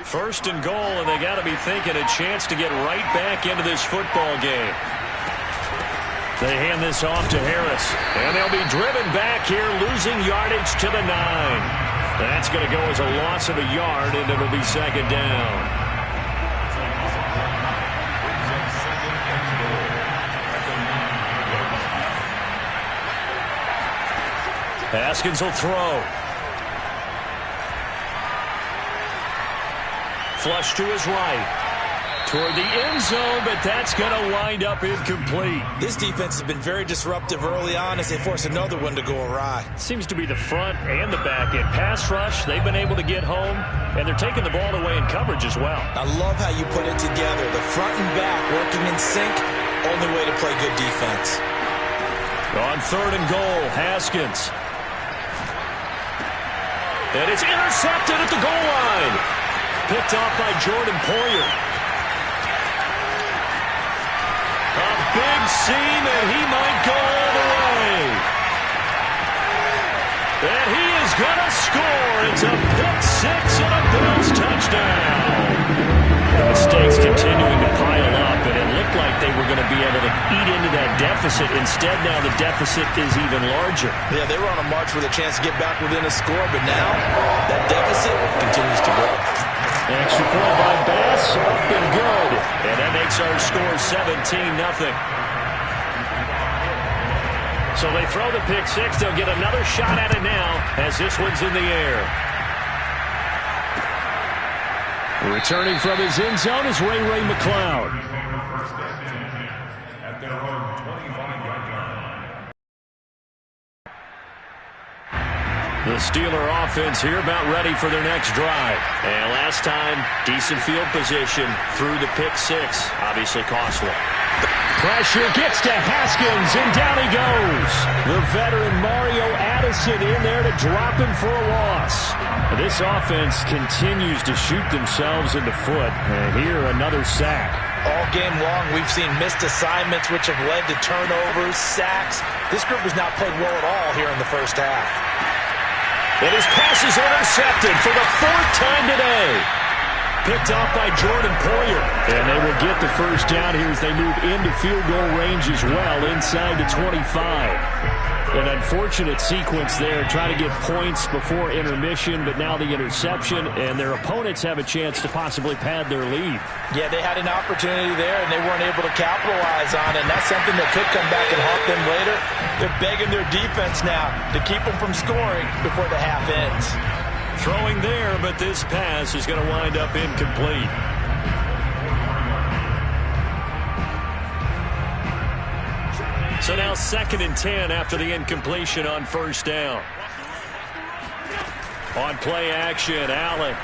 First and goal, and they got to be thinking a chance to get right back into this football game. They hand this off to Harris, and they'll be driven back here, losing yardage to the 9. That's going to go as a loss of a yard, and it'll be second down. Haskins will throw. Flush to his right. Toward the end zone, but that's going to wind up incomplete. This defense has been very disruptive early on as they force another one to go awry. Seems to be the front and the back end. Pass rush, they've been able to get home, and they're taking the ball away in coverage as well. I love how you put it together. The front and back working in sync, only way to play good defense. On third and goal, Haskins. And it's intercepted at the goal line. Picked off by Jordan Poyer. A big seam, and he might go all the way. And he is going to score. It's a pick-6 and a Bills touchdown. The mistakes continuing to pile up, and it looked like they were going to be able to eat into that deficit. Instead, now the deficit is even larger. Yeah, they were on a march with a chance to get back within a score, but now that deficit continues to grow. Extra point by Bass, up and good. And that makes our score 17-0. So they throw the pick-6. They'll get another shot at it now as this one's in the air. Returning from his end zone is Ray McCloud. The Steeler offense here about ready for their next drive. And last time, decent field position through the pick-6. Obviously costly. Pressure gets to Haskins, and down he goes. The veteran Mario Addison in there to drop him for a loss. This offense continues to shoot themselves in the foot. And here, another sack. All game long, we've seen missed assignments, which have led to turnovers, sacks. This group has not played well at all here in the first half. And his pass is intercepted for the 4th time today. Picked off by Jordan Poyer. And they will get the first down here as they move into field goal range as well, inside the 25. An unfortunate sequence there, trying to get points before intermission, but now the interception, and their opponents have a chance to possibly pad their lead. Yeah, they had an opportunity there, and they weren't able to capitalize on it, and that's something that could come back and haunt them later. They're begging their defense now to keep them from scoring before the half ends. Throwing there, but this pass is going to wind up incomplete. So now 2nd and 10 after the incompletion on first down. On play action, Allen.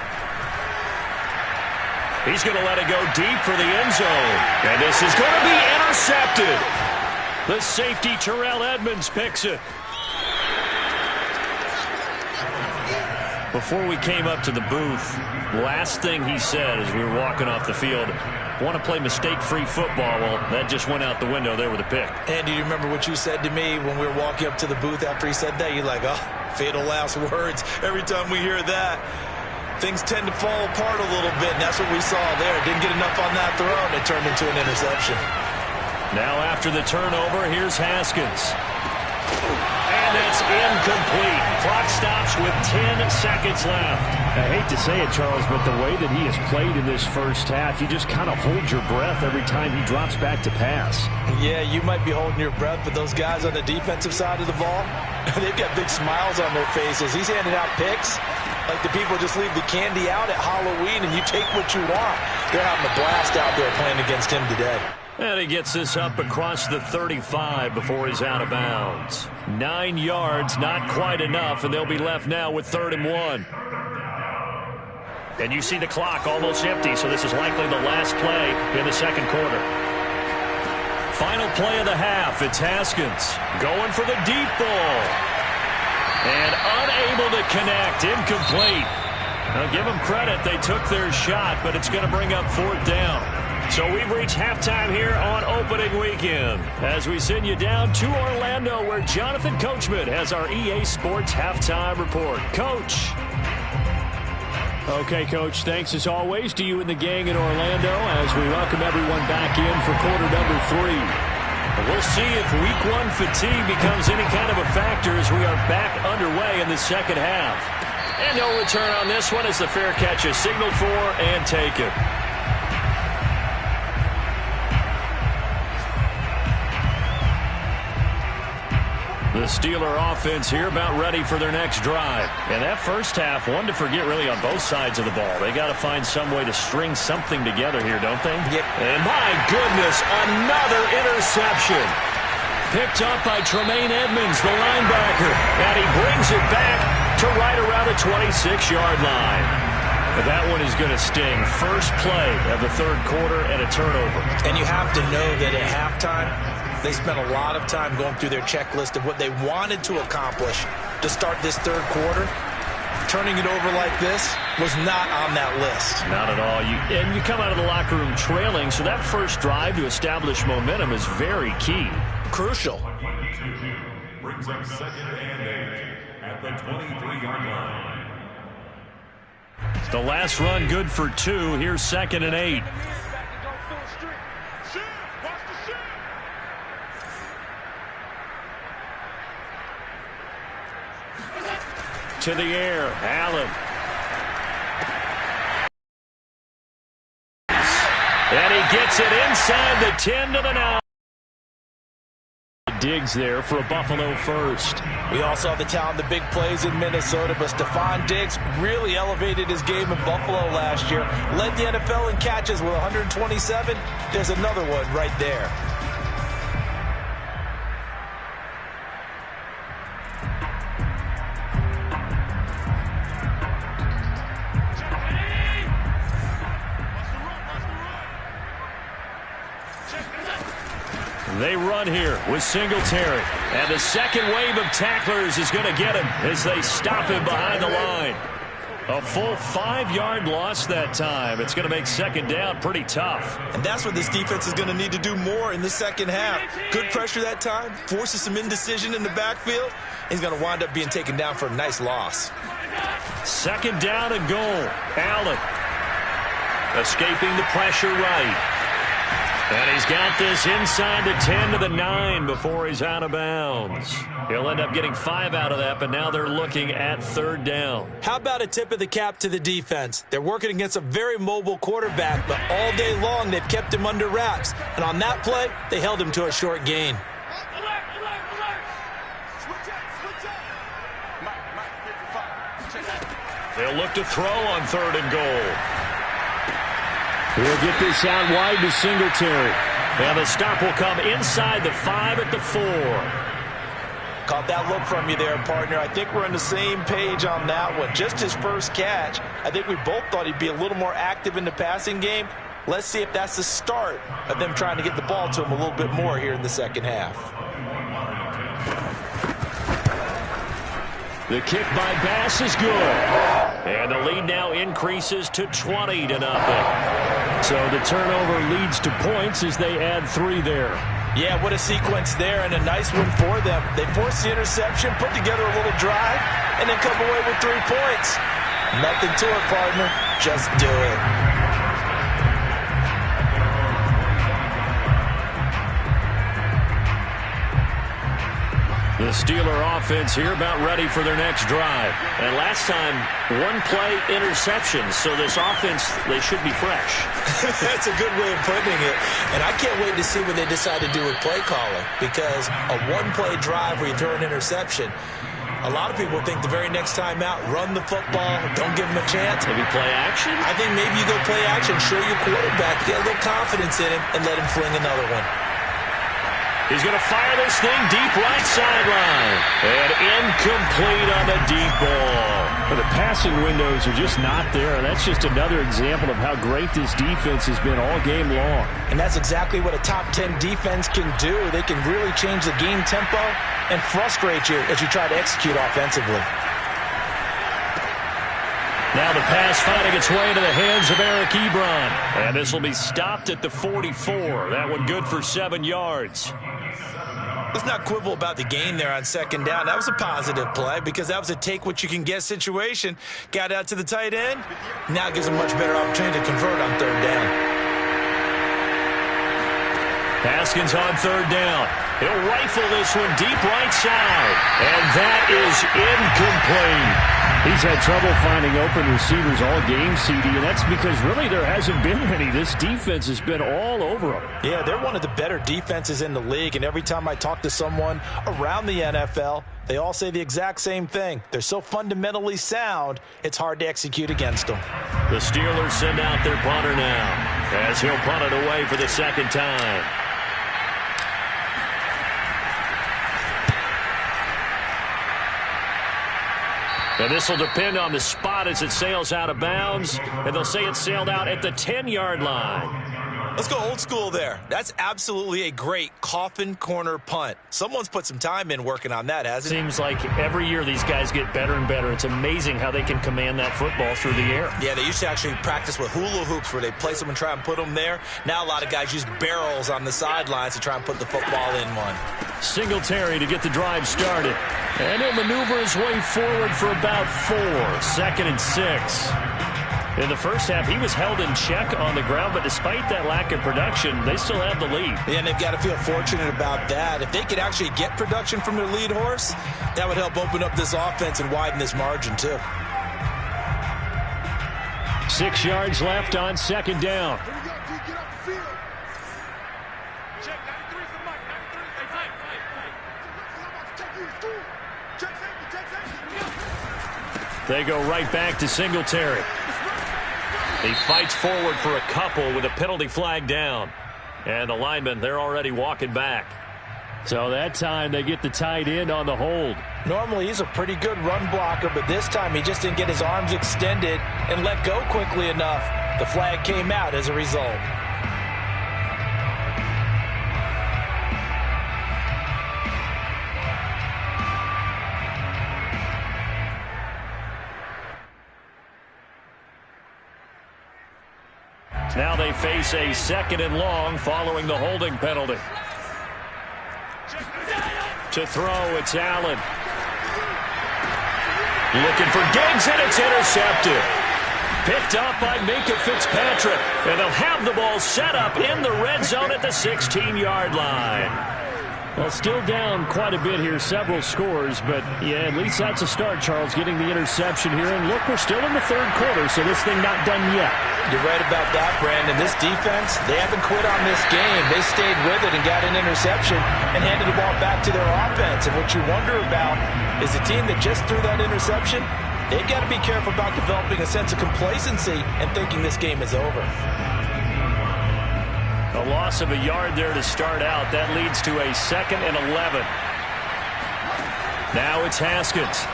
He's going to let it go deep for the end zone. And this is going to be intercepted. The safety, Terrell Edmunds, picks it. Before we came up to the booth, last thing he said as we were walking off the field, want to play mistake-free football. Well, that just went out the window there with a pick. And do you remember what you said to me when we were walking up to the booth after he said that? You're like, oh, fatal last words. Every time we hear that, things tend to fall apart a little bit, and that's what we saw there. Didn't get enough on that throw, and it turned into an interception. Now after the turnover, here's Haskins. And it's incomplete. Clock stops with 10 seconds left. I hate to say it, Charles, but the way that he has played in this first half, you just kind of hold your breath every time he drops back to pass. Yeah, you might be holding your breath, but those guys on the defensive side of the ball, they've got big smiles on their faces. He's handing out picks like the people just leave the candy out at Halloween and you take what you want. They're having a blast out there playing against him today. And he gets this up across the 35 before he's out of bounds. 9 yards, not quite enough, and they'll be left now with 3rd and 1. And you see the clock almost empty, so this is likely the last play in the second quarter. Final play of the half, it's Haskins going for the deep ball. And unable to connect, incomplete. Now give them credit, they took their shot, but it's going to bring up 4th down. So we've reached halftime here on opening weekend as we send you down to Orlando where Jonathan Coachman has our EA Sports halftime report. Coach. Okay, Coach, thanks as always to you and the gang in Orlando as we welcome everyone back in for quarter number 3. We'll see if week 1 fatigue becomes any kind of a factor as we are back underway in the second half. And no return on this one as the fair catch is signaled for and taken. The Steeler offense here about ready for their next drive. And that first half, one to forget really on both sides of the ball. They got to find some way to string something together here, don't they? Yeah. And my goodness, another interception. Picked up by Tremaine Edmonds, the linebacker. And he brings it back to right around the 26-yard line. But that one is going to sting. First play of the third quarter and a turnover. And you have to know that at halftime, they spent a lot of time going through their checklist of what they wanted to accomplish to start this third quarter. Turning it over like this was not on that list. Not at all. And you come out of the locker room trailing, so that first drive to establish momentum is very key. Crucial. Brings up second and 8 at the 23-yard line. The last run good for 2. Here's second and 8. To the air, Allen. And he gets it inside the 10 to the 9. Diggs there for a Buffalo first. We all saw the talent, the big plays in Minnesota, but Stephon Diggs really elevated his game in Buffalo last year. Led the NFL in catches with 127. There's another one right there. They run here with Singletary. And the second wave of tacklers is going to get him as they stop him behind the line. A full 5-yard loss that time. It's going to make second down pretty tough. And that's what this defense is going to need to do more in the second half. Good pressure that time. Forces some indecision in the backfield. He's going to wind up being taken down for a nice loss. Second down and goal. Allen escaping the pressure right. And he's got this inside the 10 to the 9 before he's out of bounds. He'll end up getting 5 out of that, but now they're looking at third down. How about a tip of the cap to the defense? They're working against a very mobile quarterback, but all day long they've kept him under wraps. And on that play, they held him to a short gain. They'll look to throw on third and goal. He'll get this out wide to Singletary. And the stop will come inside the 5 at the 4. Caught that look from you there, partner. I think we're on the same page on that one. Just his first catch. I think we both thought he'd be a little more active in the passing game. Let's see if that's the start of them trying to get the ball to him a little bit more here in the second half. The kick by Bass is good. And the lead now increases to 20 to nothing. So the turnover leads to points as they add 3 there. Yeah, what a sequence there, and a nice one for them. They forced the interception, put together a little drive, and then come away with 3 points. Nothing to it, partner. Just do it. The Steeler offense here about ready for their next drive. And last time, 1-play interception. So this offense, they should be fresh. That's a good way of putting it. And I can't wait to see what they decide to do with play calling. Because a 1-play drive where you throw an interception, a lot of people think the very next time out, run the football, don't give them a chance. Maybe play action? I think maybe you go play action, show your quarterback, get a little confidence in him, and let him fling another one. He's going to fire this thing deep right sideline. And incomplete on the deep ball. But the passing windows are just not there. That's just another example of how great this defense has been all game long. And that's exactly what a top 10 defense can do. They can really change the game tempo and frustrate you as you try to execute offensively. Now the pass finding its way into the hands of Eric Ebron. And this will be stopped at the 44. That one good for 7 yards. Let's not quibble about the gain there on second down. That was a positive play because that was a take-what-you-can-get situation. Got out to the tight end. Now gives him a much better opportunity to convert on third down. Haskins on third down. He'll rifle this one deep right side. And that is incomplete. He's had trouble finding open receivers all game, CD, and that's because really there hasn't been many. This defense has been all over them. Yeah, they're one of the better defenses in the league, and every time I talk to someone around the NFL, they all say the exact same thing. They're so fundamentally sound, it's hard to execute against them. The Steelers send out their punter now as he'll punt it away for the second time. And this will depend on the spot as it sails out of bounds. And they'll say it sailed out at the 10-yard line. Let's go old school there. That's absolutely a great coffin corner punt. Someone's put some time in working on that, hasn't it? Seems like every year these guys get better and better. It's amazing how they can command that football through the air. Yeah, they used to actually practice with hula hoops where they place them and try and put them there. Now a lot of guys use barrels on the sidelines to try and put the football in one. Singletary to get the drive started. And he'll maneuver his way forward for about 4. 2nd and 6. In the first half, he was held in check on the ground, but despite that lack of production, they still have the lead. Yeah, and they've got to feel fortunate about that. If they could actually get production from their lead horse, that would help open up this offense and widen this margin, too. 6 yards left on second down. They go right back to Singletary. He fights forward for a couple with a penalty flag down. And the linemen, they're already walking back. So that time they get the tight end on the hold. Normally he's a pretty good run blocker, but this time he just didn't get his arms extended and let go quickly enough. The flag came out as a result. Now they face a 2nd and long following the holding penalty. To throw, it's Allen. Looking for Diggs, and it's intercepted. Picked up by Minkah Fitzpatrick. And they'll have the ball set up in the red zone at the 16-yard line. Well, still down quite a bit here, several scores, but yeah, at least that's a start, Charles, getting the interception here. And look, we're still in the third quarter, so this thing not done yet. You're right about that, Brandon. This defense, they haven't quit on this game. They stayed with it and got an interception and handed the ball back to their offense. And what you wonder about is the team that just threw that interception, they've got to be careful about developing a sense of complacency and thinking this game is over. A loss of a yard there to start out. That leads to a 2nd and 11. Now it's Haskins.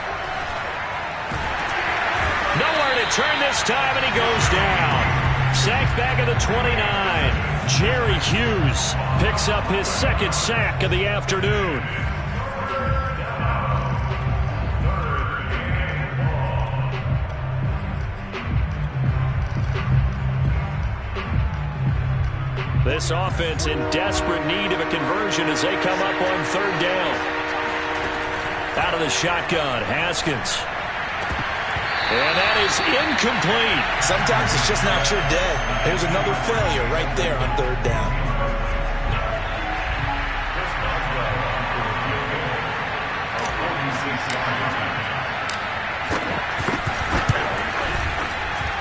Nowhere to turn this time, and he goes down. Sacked back at the 29. Jerry Hughes picks up his 2nd sack of the afternoon. This offense in desperate need of a conversion as they come up on 3rd down. Out of the shotgun, Haskins. And that is incomplete. Sometimes it's just not your day. There's another failure right there on 3rd down.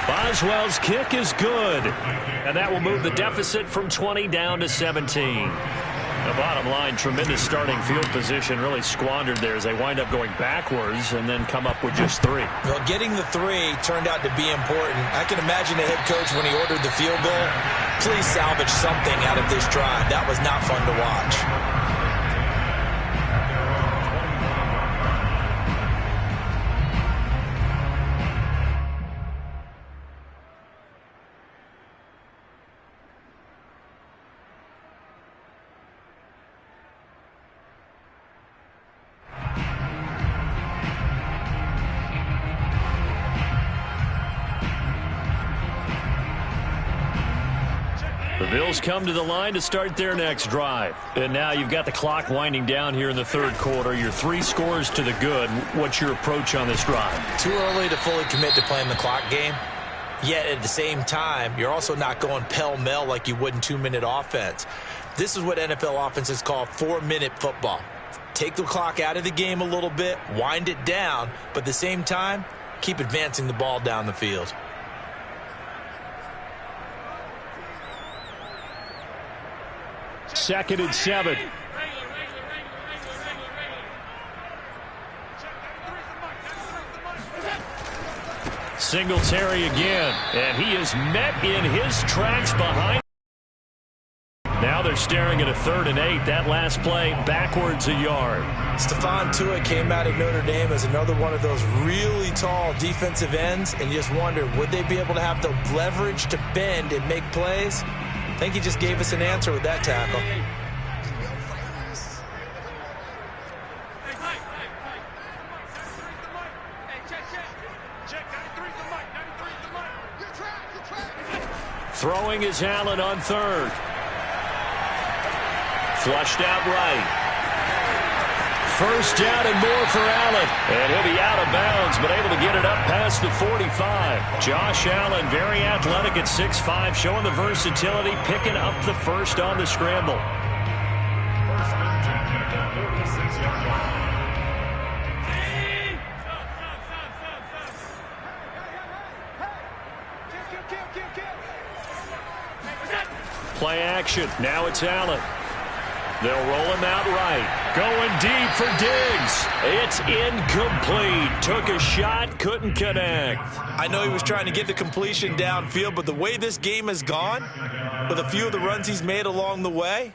Boswell's kick is good. And that will move the deficit from 20 down to 17. The bottom line, tremendous starting field position, really squandered there as they wind up going backwards and then come up with just 3. Well, getting the 3 turned out to be important. I can imagine the head coach when he ordered the field goal. Please salvage something out of this drive. That was not fun to watch. Bills come to the line to start their next drive. And now you've got the clock winding down here in the third quarter. You're 3 scores to the good. What's your approach on this drive? Too early to fully commit to playing the clock game. Yet at the same time, you're also not going pell-mell like you would in 2-minute offense. This is what NFL offenses call 4-minute football. Take the clock out of the game a little bit, wind it down, but at the same time, keep advancing the ball down the field. Second and 7. Singletary again, and he is met in his tracks behind. Now they're staring at a 3rd and 8. That last play backwards a yard. Stephon Tuitt came out of Notre Dame as another one of those really tall defensive ends, and you just wonder, would they be able to have the leverage to bend and make plays? I think he just gave us an answer with that tackle. Throwing is Allen on 3rd. Flushed out right. First down and more for Allen. And he'll be out of bounds, but able to get it up past the 45. Josh Allen, very athletic at 6'5", showing the versatility, picking up the first on the scramble. First and 10 at the 46-yard line. Play action. Now it's Allen. They'll roll him out right. Going deep for Diggs. It's incomplete. Took a shot, couldn't connect. I know he was trying to get the completion downfield, but the way this game has gone, with a few of the runs he's made along the way,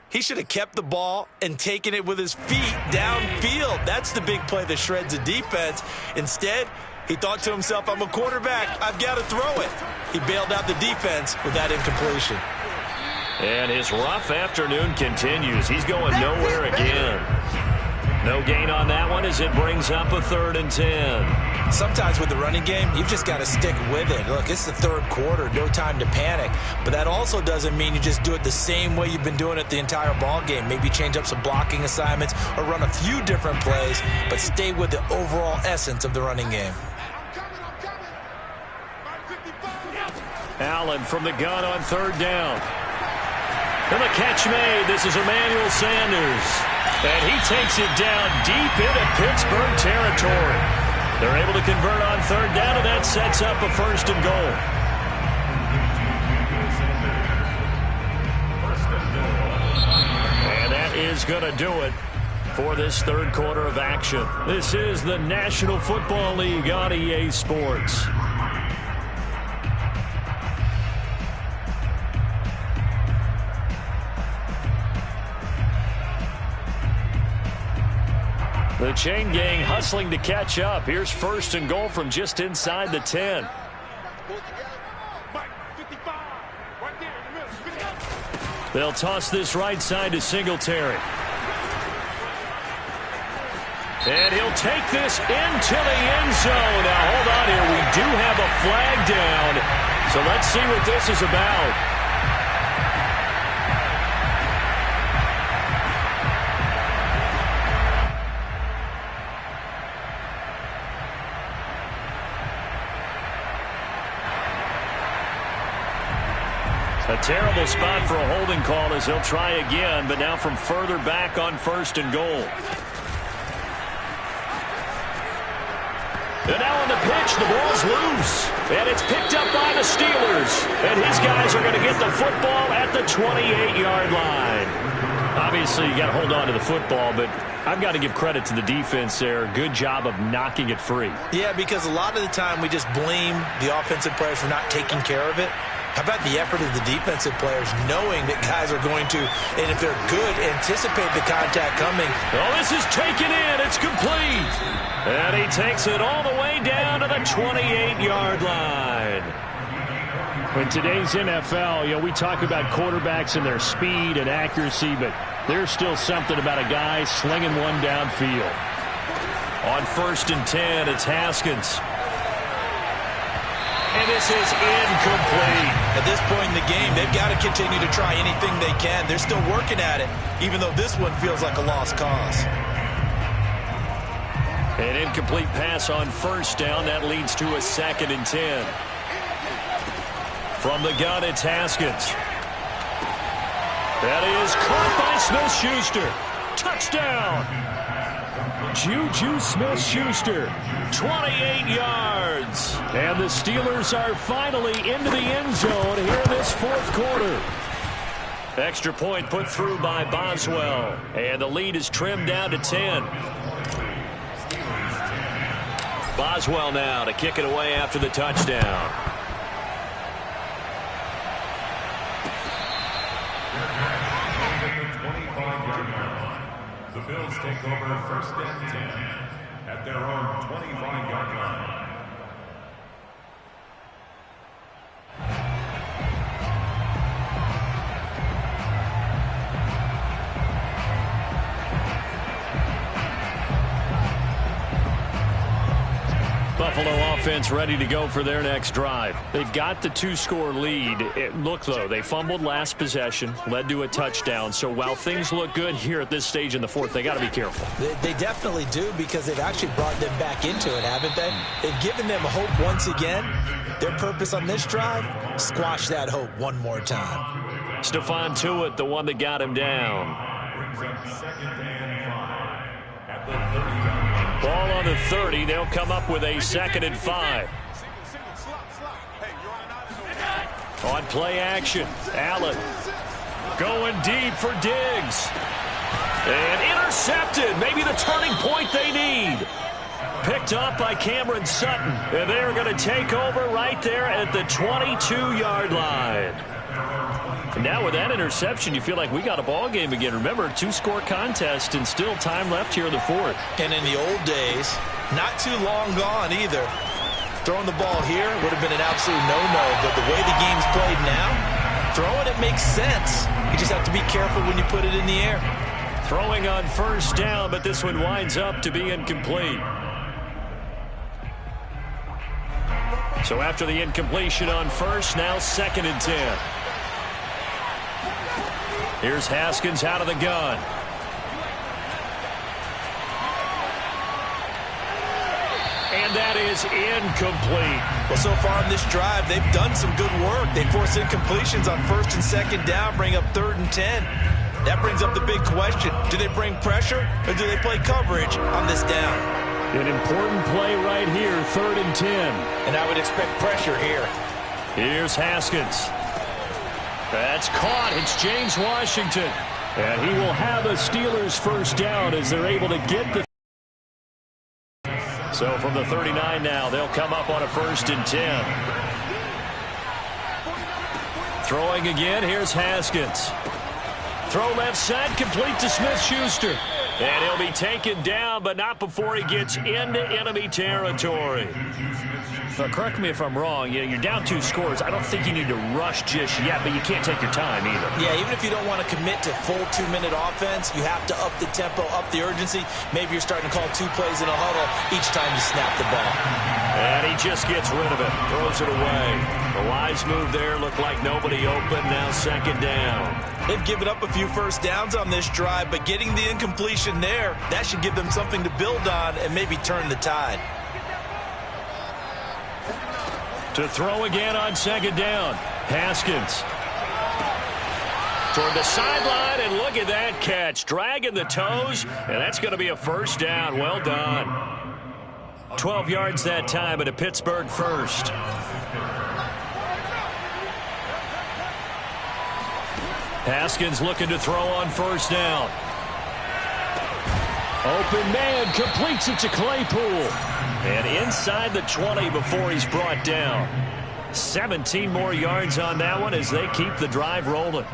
he should have kept the ball and taken it with his feet downfield. That's the big play that shreds the defense. Instead, he thought to himself, I'm a quarterback. I've got to throw it. He bailed out the defense with that incompletion. And his rough afternoon continues. He's going nowhere again. No gain on that one as it brings up a 3rd and 10. Sometimes with the running game, you've just got to stick with it. Look, it's the third quarter, no time to panic. But that also doesn't mean you just do it the same way you've been doing it the entire ball game. Maybe change up some blocking assignments or run a few different plays, but stay with the overall essence of the running game. Allen from the gun on 3rd down. And the catch made. This is Emmanuel Sanders. And he takes it down deep into Pittsburgh territory. They're able to convert on 3rd down, and that sets up a 1st and goal. And that is going to do it for this 3rd quarter of action. This is the National Football League on EA Sports. The chain gang hustling to catch up. Here's 1st and goal from just inside the 10. They'll toss this right side to Singletary. And he'll take this into the end zone. Now, hold on here. We do have a flag down. So let's see what this is about. A terrible spot for a holding call as he'll try again, but now from further back on 1st and goal. And now on the pitch, the ball's loose. And it's picked up by the Steelers. And his guys are going to get the football at the 28-yard line. Obviously, you got to hold on to the football, but I've got to give credit to the defense there. Good job of knocking it free. Yeah, because a lot of the time we just blame the offensive players for not taking care of it. How about the effort of the defensive players knowing that guys are going to, and if they're good, anticipate the contact coming. Oh, this is taken in. It's complete. And he takes it all the way down to the 28-yard line. In today's NFL, you know, we talk about quarterbacks and their speed and accuracy, but there's still something about a guy slinging one downfield. On 1st and 10, it's Haskins. And this is incomplete. At this point in the game, they've got to continue to try anything they can. They're still working at it, even though this one feels like a lost cause. An incomplete pass on first down. That leads to a 2nd and 10. From the gun, it's Haskins. That is caught by Smith-Schuster. Touchdown. Juju Smith-Schuster, 28 yards. And the Steelers are finally into the end zone here in this 4th quarter. Extra point put through by Boswell. And the lead is trimmed down to 10. Boswell now to kick it away after the touchdown. The Bills take over 1st and 10 at their own 25-yard line. Buffalo offense ready to go for their next drive. They've got the 2-score lead. Look, though, they fumbled last possession, led to a touchdown. So while things look good here at this stage in the 4th, they got to be careful. They definitely do, because they've actually brought them back into it, haven't they? They've given them hope once again. Their purpose on this drive, squash that hope one more time. Stephon Tuitt, the one that got him down. Brings up 2nd and 5 at the 30-yard line. Ball on the 30. They'll come up with a 2nd and 5. On play action, Allen going deep for Diggs. And intercepted. Maybe the turning point they need. Picked up by Cameron Sutton. And they're going to take over right there at the 22-yard line. And now with that interception, you feel like we got a ball game again. Remember, 2-score contest and still time left here in the 4th. And in the old days, not too long gone either, throwing the ball here would have been an absolute no-no. But the way the game's played now, throwing it makes sense. You just have to be careful when you put it in the air. Throwing on first down, but this one winds up to be incomplete. So after the incompletion on first, now 2nd and 10. Here's Haskins out of the gun. And that is incomplete. Well, so far in this drive, they've done some good work. They force incompletions on 1st and 2nd down, bring up 3rd and 10. That brings up the big question. Do they bring pressure, or do they play coverage on this down? An important play right here, 3rd and 10. And I would expect pressure here. Here's Haskins. That's caught. It's James Washington. And he will have a Steelers first down as they're able to get the... So from the 39 now, they'll come up on a 1st and 10. Throwing again, here's Haskins. Throw left side, complete to Smith-Schuster. And he'll be taken down, but not before he gets into enemy territory. Now, correct me if I'm wrong. You're down 2 scores. I don't think you need to rush just yet, but you can't take your time either. Yeah, even if you don't want to commit to full 2-minute offense, you have to up the tempo, up the urgency. Maybe you're starting to call 2 plays in a huddle each time you snap the ball. And he just gets rid of it, throws it away. The wise move there, looked like nobody open, now 2nd down. They've given up a few first downs on this drive, but getting the incompletion there, that should give them something to build on and maybe turn the tide. To throw again on 2nd down. Haskins. Toward the sideline, and look at that catch. Dragging the toes, and that's going to be a first down. Well done. 12 yards that time, and a Pittsburgh first. Haskins looking to throw on first down. Open man, completes it to Claypool. And inside the 20 before he's brought down. 17 more yards on that one as they keep the drive rolling.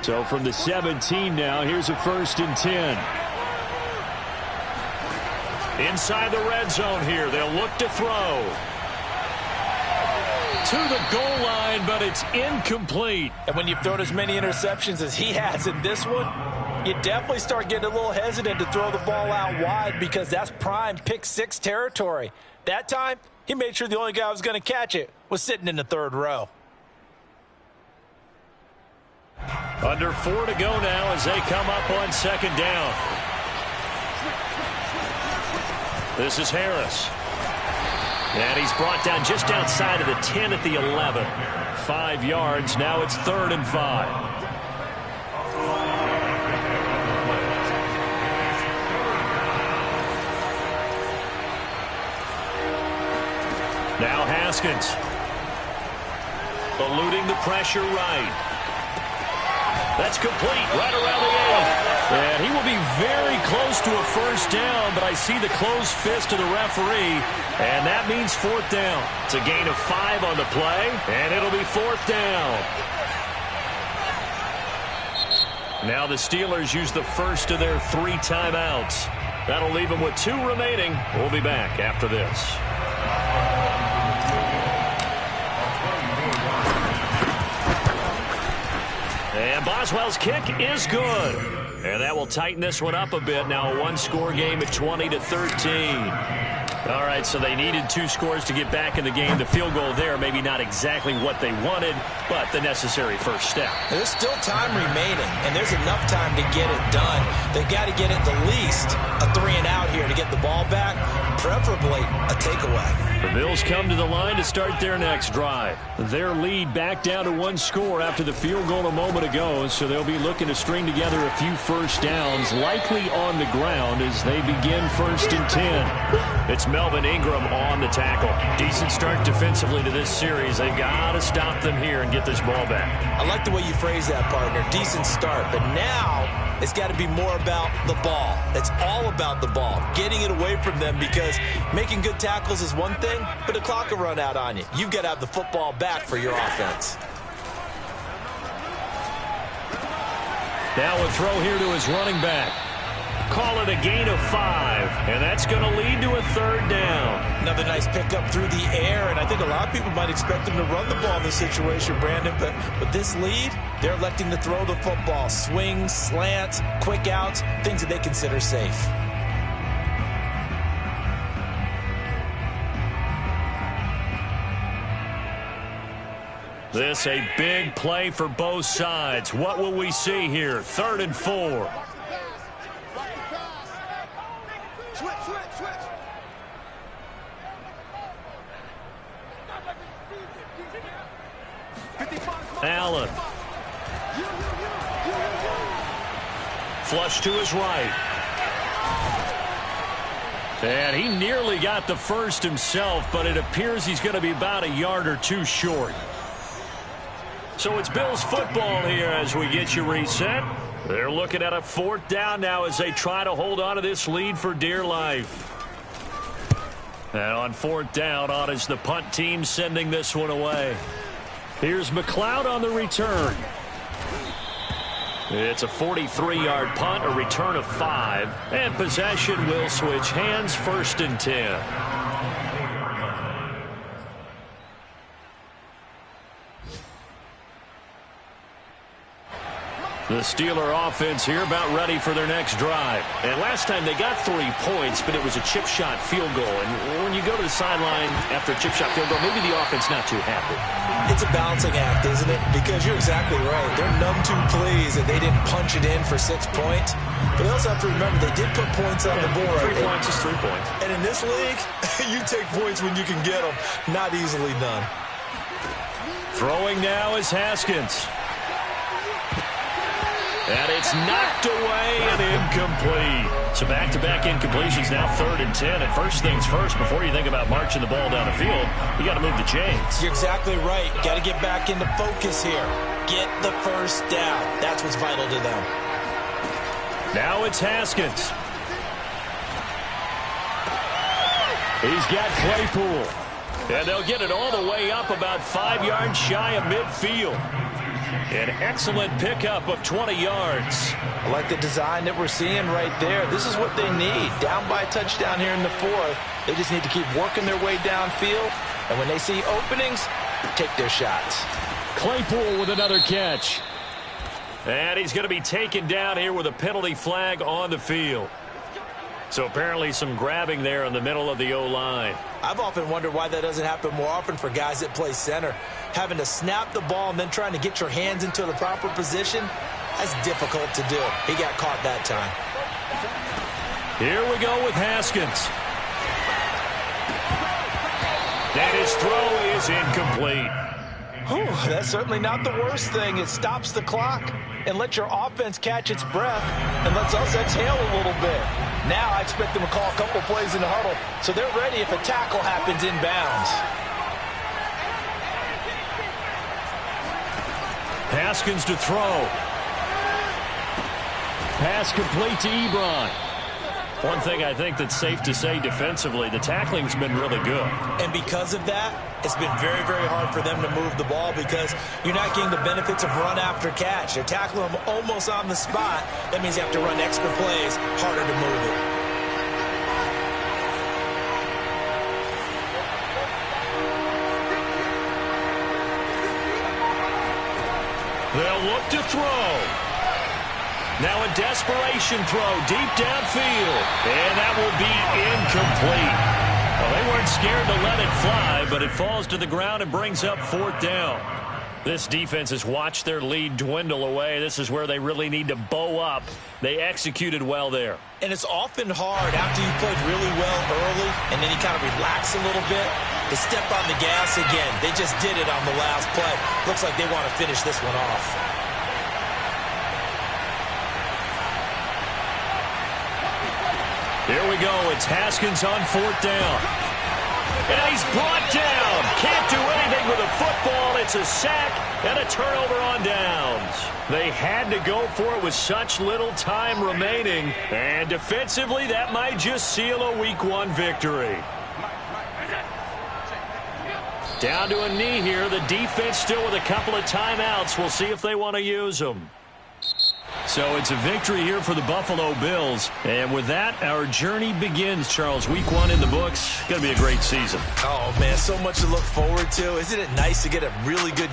So from the 17 now, here's a 1st and 10. Inside the red zone here, they'll look to throw. To the goal line, but it's incomplete. And when you've thrown as many interceptions as he has in this one, you definitely start getting a little hesitant to throw the ball out wide because that's prime pick 6 territory. That time, He made sure the only guy who was going to catch it was sitting in the third row. Under 4 to go now as they come up on second down. This is Harris. And he's brought down just outside of the 10 at the 11. 5 yards. Now it's 3rd and 5. Now Haskins. Eluding the pressure right. That's complete right around the end. And he will be very close to a first down, but I see the closed fist of the referee, and that means 4th down. It's a gain of 5 on the play, and it'll be 4th down. Now the Steelers use the first of their 3 timeouts. That'll leave them with 2 remaining. We'll be back after this. And Boswell's kick is good. And that will tighten this one up a bit. Now a 1-score game at 20-13. All right, so they needed 2 scores to get back in the game. The field goal there, maybe not exactly what they wanted, but the necessary first step. There's still time remaining, and there's enough time to get it done. They've got to get at the least a 3-and-out here to get the ball back, preferably a takeaway. The Bills come to the line to start their next drive. Their lead back down to 1 score after the field goal a moment ago, so they'll be looking to string together a few first downs, likely on the ground as they begin 1st and 10. It's Melvin Ingram on the tackle. Decent start defensively to this series. They've got to stop them here and get this ball back. I like the way you phrase that, partner. Decent start, but now it's got to be more about the ball. It's all about the ball, getting it away from them, because making good tackles is one thing, but the clock will run out on you. You've got to have the football back for your offense. Now a throw here to his running back. Call it a gain of 5, and that's going to lead to a 3rd down. Another nice pickup through the air, and I think a lot of people might expect them to run the ball in this situation, Brandon, but with this lead, they're electing to throw the football. Swings, slants, quick outs, things that they consider safe. This a big play for both sides. What will we see here? 3rd and 4. Allen. Flush to his right. And he nearly got the first himself, but it appears he's going to be about a yard or 2 short. So it's Bills football here as we get you reset. They're looking at a 4th down now as they try to hold on to this lead for dear life. And on 4th down, on is the punt team sending this one away. Here's McLeod on the return. It's a 43-yard punt, a return of 5, and possession will switch hands, 1st and 10. The Steeler offense here about ready for their next drive. And last time they got 3 points, but it was a chip shot field goal. And when you go to the sideline after a chip shot field goal, maybe the offense not too happy. It's a balancing act, isn't it? Because you're exactly right. They're none too pleased that they didn't punch it in for 6 points. But they also have to remember they did put points on the board. 3 points is 3 points. And in this league, you take points when you can get them. Not easily done. Throwing now is Haskins. And it's knocked away and incomplete. So back-to-back incompletions, now 3rd and 10. And first things first, before you think about marching the ball down the field, you got to move the chains. You're exactly right. Got to get back into focus here. Get the first down. That's what's vital to them. Now it's Haskins. He's got Claypool. And they'll get it all the way up about 5 yards shy of midfield. An excellent pickup of 20 yards. I like the design that we're seeing right there. This is what they need. Down by a touchdown here in the 4th. They just need to keep working their way downfield. And when they see openings, take their shots. Claypool with another catch. And he's going to be taken down here with a penalty flag on the field. So apparently some grabbing there in the middle of the O-line. I've often wondered why that doesn't happen more often for guys that play center. Having to snap the ball and then trying to get your hands into the proper position, that's difficult to do. He got caught that time. Here we go with Haskins. And his throw is incomplete. Whew, that's certainly not the worst thing. It stops the clock and lets your offense catch its breath and lets us exhale a little bit. Now I expect them to call a couple plays in the huddle so they're ready if a tackle happens inbounds. Haskins to throw. Pass complete to Ebron. One thing I think that's safe to say defensively, the tackling's been really good. And because of that, it's been very, very hard for them to move the ball because you're not getting the benefits of run after catch. They're tackling them almost on the spot. That means you have to run extra plays, harder to move it. They'll look to throw. Now a desperation throw deep downfield. And that will be incomplete. Well, they weren't scared to let it fly, but it falls to the ground and brings up 4th down. This defense has watched their lead dwindle away. This is where they really need to bow up. They executed well there. And it's often hard after you've played really well early and then you kind of relax a little bit to step on the gas again. They just did it on the last play. Looks like they want to finish this one off. Here we go. It's Haskins on 4th down. And he's brought down. Can't do anything with a football. It's a sack and a turnover on downs. They had to go for it with such little time remaining. And defensively, that might just seal a Week 1 victory. Down to a knee here. The defense still with a couple of timeouts. We'll see if they want to use them. So it's a victory here for the Buffalo Bills. And with that, our journey begins, Charles. Week 1 in the books. Going to be a great season. Oh, man, so much to look forward to. Isn't it nice to get a really good